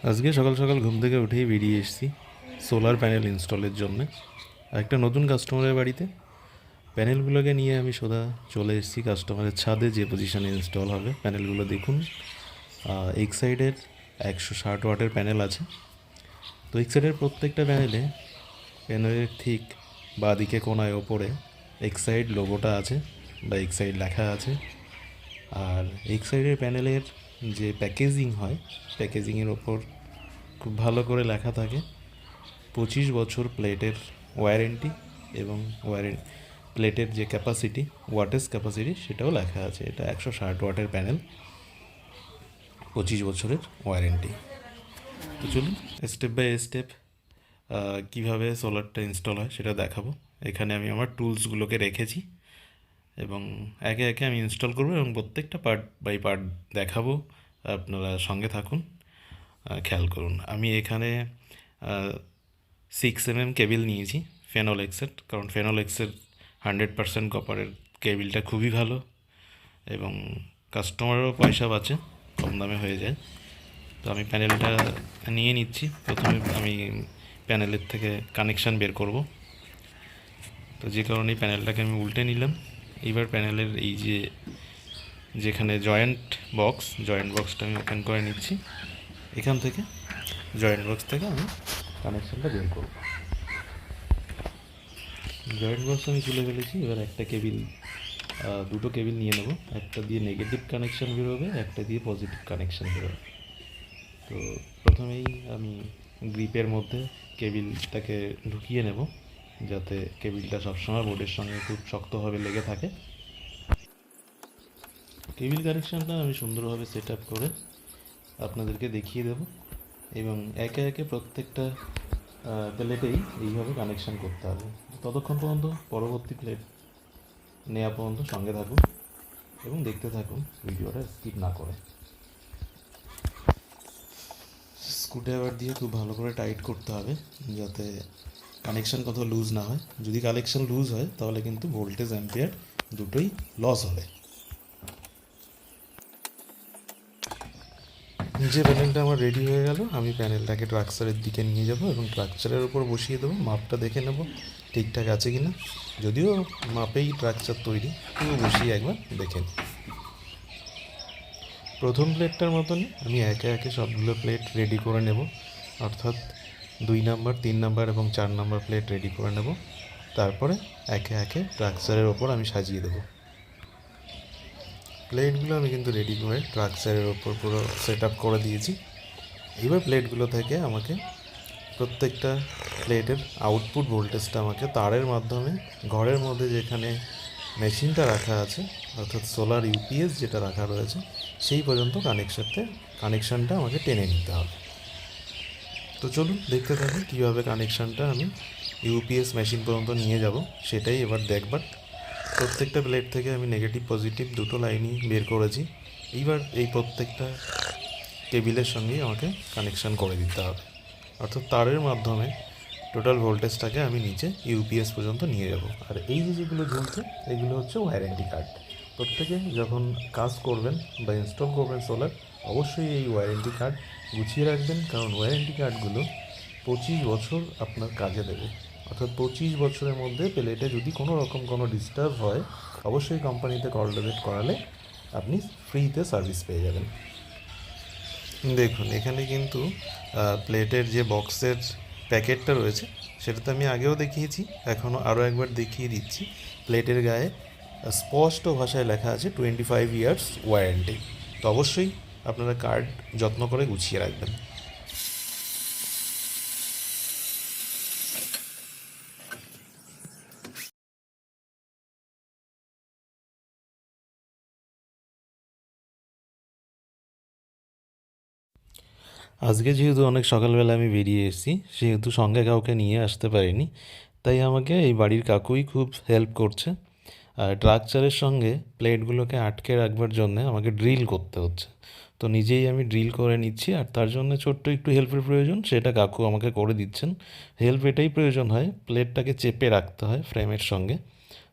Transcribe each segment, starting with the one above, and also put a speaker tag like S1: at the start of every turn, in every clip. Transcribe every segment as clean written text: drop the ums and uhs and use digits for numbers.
S1: আজকে সকাল সকাল ঘুম থেকে উঠেই বেরিয়ে এসেছি সোলার প্যানেল ইনস্টলের জন্য। একটা নতুন কাস্টমারের বাড়িতে প্যানেলগুলোকে নিয়ে আমি সোজা চলে এসেছি কাস্টমারের ছাদে, যে পজিশনে ইনস্টল হবে। প্যানেলগুলো দেখুন, এক সাইডের 160 ওয়াটের প্যানেল আছে। তো এক সাইডের প্রত্যেকটা প্যানেলের ঠিক বাঁদিকে কোনায় ওপরে এক সাইড লোগোটা আছে বা এক সাইড লেখা আছে। আর এক সাইডের প্যানেলের যে প্যাকেজিং হয়, প্যাকেজিংয়ের ওপর খুব ভালো করে লেখা থাকে 25 বছর প্লেটের ওয়ারেন্টি, এবং প্লেটের যে ক্যাপাসিটি, ওয়াটেজ ক্যাপাসিটি, সেটাও লেখা আছে। এটা 160 ওয়াটের প্যানেল, 25 বছরের ওয়ারেন্টি। তো চলুন স্টেপ বাই স্টেপ কীভাবে সোলারটা ইনস্টল হয় সেটা দেখাবো। এখানে আমি আমার টুলসগুলোকে রেখেছি এবং একে একে আমি ইনস্টল করবো এবং প্রত্যেকটা পার্ট বাই পার্ট দেখাবো। আপনারা সঙ্গে থাকুন, খেয়াল করুন। আমি এখানে 6 mm কেবিল নিয়েছি ফেনোলেক্সের, কারণ ফেনোলেক্সের 100% কপারের কেবিলটা খুবই ভালো এবং কাস্টমারেরও পয়সা বাঁচে, কম দামে হয়ে যায়। তো আমি প্যানেলটা নিয়ে নিচ্ছি। প্রথমে আমি প্যানেলের থেকে কানেকশান বের করব। তো যে কারণে প্যানেলটাকে আমি উল্টে নিলাম। এইবার প্যানেলের এই যেখানে জয়েন্ট বক্সটা আমি ওপেন করে নিচ্ছি। এখান থেকে জয়েন্ট বক্স থেকে আমি কানেকশানটা বের করব। জয়েন্ট বক্স আমি তুলে ফেলেছি। এবার দুটো কেবিল নিয়ে নেব। একটা দিয়ে নেগেটিভ কানেকশান বেরোবে, একটা দিয়ে পজিটিভ কানেকশান বেরোবে। তো প্রথমেই আমি গ্রিপের মধ্যে কেবিলটাকে ঢুকিয়ে নেব, যাতে কেবিলটা সবসময় বোর্ডের সঙ্গে খুব শক্তভাবে লেগে থাকে। কেবিল কানেকশানটা আমি সুন্দরভাবে সেট আপ করে আপনাদেরকে দেখিয়ে দেব এবং একে একে প্রত্যেকটা প্লেটেই এইভাবে কানেকশান করতে হবে। ততক্ষণ পর্যন্ত পরবর্তী প্লেট নেওয়া পর্যন্ত সঙ্গে থাকুন এবং দেখতে থাকুন, ভিডিওটা স্কিপ না করে। স্ক্রুড্রাইভার দিয়ে খুব ভালো করে টাইট করতে হবে, যাতে কানেকশান কোথাও লুজ না হয়। যদি কানেকশান লুজ হয় তাহলে কিন্তু ভোল্টেজ অ্যাম্পিয়ার দুটোই লস হবে। যে প্যানেলটা আমার রেডি হয়ে গেল, আমি প্যানেলটাকে ট্রাকচারের দিকে নিয়ে যাব এবং ট্রাকচারের উপর বসিয়ে দেবো। মাপটা দেখে নেব ঠিকঠাক আছে কি না। যদিও মাপেই ট্রাকচার তৈরি, পুরো বসিয়ে একবার দেখে নিই। প্রথম প্লেটটার মতনই আমি একে একে সবগুলো প্লেট রেডি করে নেব, অর্থাৎ 2 নাম্বার, 3 নাম্বার এবং 4 নাম্বার প্লেট রেডি করে নেব। তারপরে একে একে ট্রাকচারের ওপর আমি সাজিয়ে দেবো। প্লেটগুলো আমি কিন্তু রেডি করে ট্রাকচারের ওপর পুরো সেট আপ করে দিয়েছি। এইবার প্লেটগুলো থেকে আমাকে প্রত্যেকটা প্লেটের আউটপুট ভোল্টেজটা আমাকে তারের মাধ্যমে ঘরের মধ্যে যেখানে মেশিনটা রাখা আছে, অর্থাৎ সোলার ইউপিএস যেটা রাখা রয়েছে, সেই পর্যন্ত কানেকশানটা আমাকে টেনে নিতে হবে। তো চলুন দেখতে থাকুন কীভাবে কানেকশানটা আমি ইউপিএস মেশিন পর্যন্ত নিয়ে যাব, সেটাই এবার দেখবার। প্রত্যেকটা প্লেট থেকে আমি নেগেটিভ পজিটিভ দুটো লাইনই বের করেছি। এইবার এই প্রত্যেকটা কেবিলের সঙ্গেই আমাকে কানেকশান করে দিতে হবে, অর্থাৎ তারের মাধ্যমে টোটাল ভোল্টেজটাকে আমি নিচে ইউপিএস পর্যন্ত নিয়ে যাব। আর এই যেগুলো ঝুলছে, এগুলো হচ্ছে ওয়ারেন্টি কার্ড। প্রত্যেকে যখন কাজ করবেন বা ইনস্টল করবেন সোলার, অবশ্যই এই ওয়ারেন্টি কার্ড গুছিয়ে রাখবেন, কারণ ওয়ারেন্টি কার্ডগুলো 25 বছর আপনার কাজে দেবে। অর্থাৎ 25 বছরের মধ্যে প্লেটে যদি কোনো রকম কোনো ডিস্টার্ব হয়, অবশ্যই কোম্পানিতে কল করালে আপনি ফ্রিতে সার্ভিস পেয়ে যাবেন। দেখুন এখানে কিন্তু প্লেটের যে বক্সের প্যাকেটটা রয়েছে, সেটা তো আমি আগেও দেখিয়েছি, এখনও আরও একবার দেখিয়ে দিচ্ছি। প্লেটের গায়ে স্পষ্ট ভাষায় লেখা আছে 25 ইয়ার্স ওয়ারেন্টি। তো অবশ্যই আপনারা কার্ড যত্ন করে গুছিয়ে রাখবেন। আজকে যেহেতু অনেক সকালবেলা আমি বেরিয়ে এসেছি, সেহেতু সঙ্গে কাউকে নিয়ে আসতে পারিনি, তাই আমাকে এই বাড়ির কাকুই খুব হেল্প করছে। আর ট্রাকচারের সঙ্গে প্লেটগুলোকে আটকে রাখবার জন্য আমাকে ড্রিল করতে হচ্ছে। তো নিজেই আমি ড্রিল করে নিচ্ছি, আর তার জন্য ছোট্ট একটু হেল্পের প্রয়োজন, সেটা কাকু আমাকে করে দিচ্ছেন। হেল্প এটাই প্রয়োজন হয়, প্লেটটাকে চেপে রাখতে হয় ফ্রেমের সঙ্গে।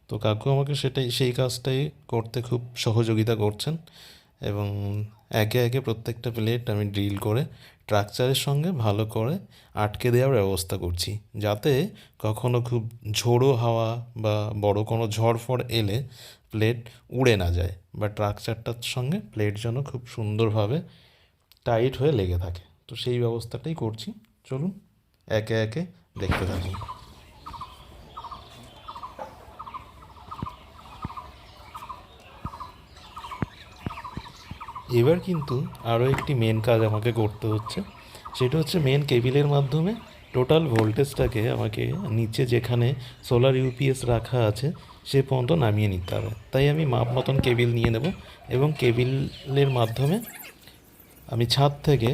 S1: তো কাকু আমাকে সেই কাজটাই করতে খুব সহযোগিতা করছেন এবং একে একে প্রত্যেকটা প্লেট আমি ড্রিল করে স্ট্রাকচারের সঙ্গে ভালো করে আটকে দেওয়ার ব্যবস্থা করছি, যাতে কখনো খুব ঝোড়ো হাওয়া বা বড় কোনো ঝড় ফড় এলে প্লেট উড়ে না যায়, বা স্ট্রাকচারটার সঙ্গে প্লেট যেন খুব সুন্দরভাবে টাইট হয়ে লেগে থাকে। তো সেই ব্যবস্থাটাই করছি, চলুন একে একে দেখতে থাকি। এবার কিন্তু আরও একটি মেন কাজ আমাকে করতে হচ্ছে, সেটা হচ্ছে মেন কেবিলের মাধ্যমে টোটাল ভোল্টেজটাকে আমাকে নিচে যেখানে সোলার ইউপিএস রাখা আছে সে পর্যন্ত নামিয়ে নিতে হবে। তাই আমি মাপ মতন কেবিল নিয়ে নেব এবং কেবিলের মাধ্যমে আমি ছাদ থেকে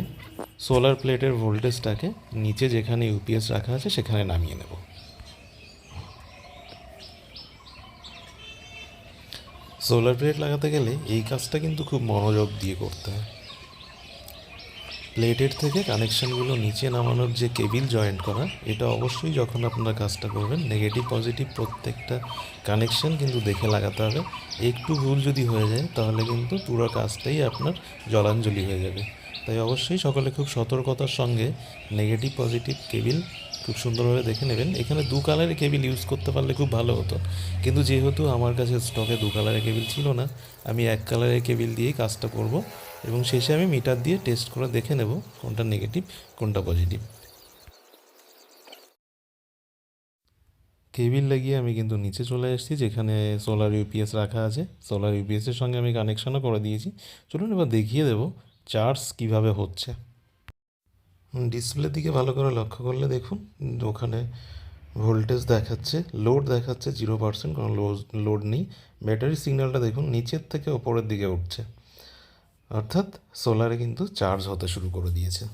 S1: সোলার প্লেটের ভোল্টেজটাকে নিচে যেখানে ইউপিএস রাখা আছে সেখানে নামিয়ে নেব। সোলার প্লেট লাগাতে গেলে এই কাজটা কিন্তু খুব মনোযোগ দিয়ে করতে হয়। প্লেটের থেকে কানেকশানগুলো নিচে নামানোর যে কেবিল জয়েন্ট করা, এটা অবশ্যই যখন আপনারা কাজটা করবেন নেগেটিভ পজিটিভ প্রত্যেকটা কানেকশান কিন্তু দেখে লাগাতে হবে। একটু ভুল যদি হয়ে যায় তাহলে কিন্তু পুরো কাজটাই আপনার জলাঞ্জলি হয়ে যাবে। তাই অবশ্যই সকলে খুব সতর্কতার সঙ্গে নেগেটিভ পজিটিভ কেবিল খুব সুন্দরভাবে দেখে নেবেন। এখানে দু কালারের কেবিল ইউজ করতে পারলে খুব ভালো হতো, কিন্তু যেহেতু আমার কাছে স্টকে দু কালারের কেবিল ছিল না, আমি এক কালারের কেবিল দিয়েই কাজটা করব এবং শেষে আমি মিটার দিয়ে টেস্ট করে দেখে নেব কোনটা নেগেটিভ কোনটা পজিটিভ। কেবিল লাগিয়ে আমি কিন্তু নিচে চলে এসেছি যেখানে সোলার ইউপিএস রাখা আছে। সোলার ইউপিএসের সঙ্গে আমি কানেকশানও করে দিয়েছি। চলুন এবার দেখিয়ে দেবো চার্জ কিভাবে হচ্ছে। ডিসপ্লের দিকে ভালো করে লক্ষ্য করলে দেখুন ওখানে ভোল্টেজ দেখাচ্ছে, লোড দেখাচ্ছে 0%, কোনো লোড নেই। ব্যাটারি সিগন্যালটা দেখুন নিচের থেকে ওপরের দিকে উঠছে, অর্থাৎ সোলারে কিন্তু চার্জ হতে শুরু করে দিয়েছে।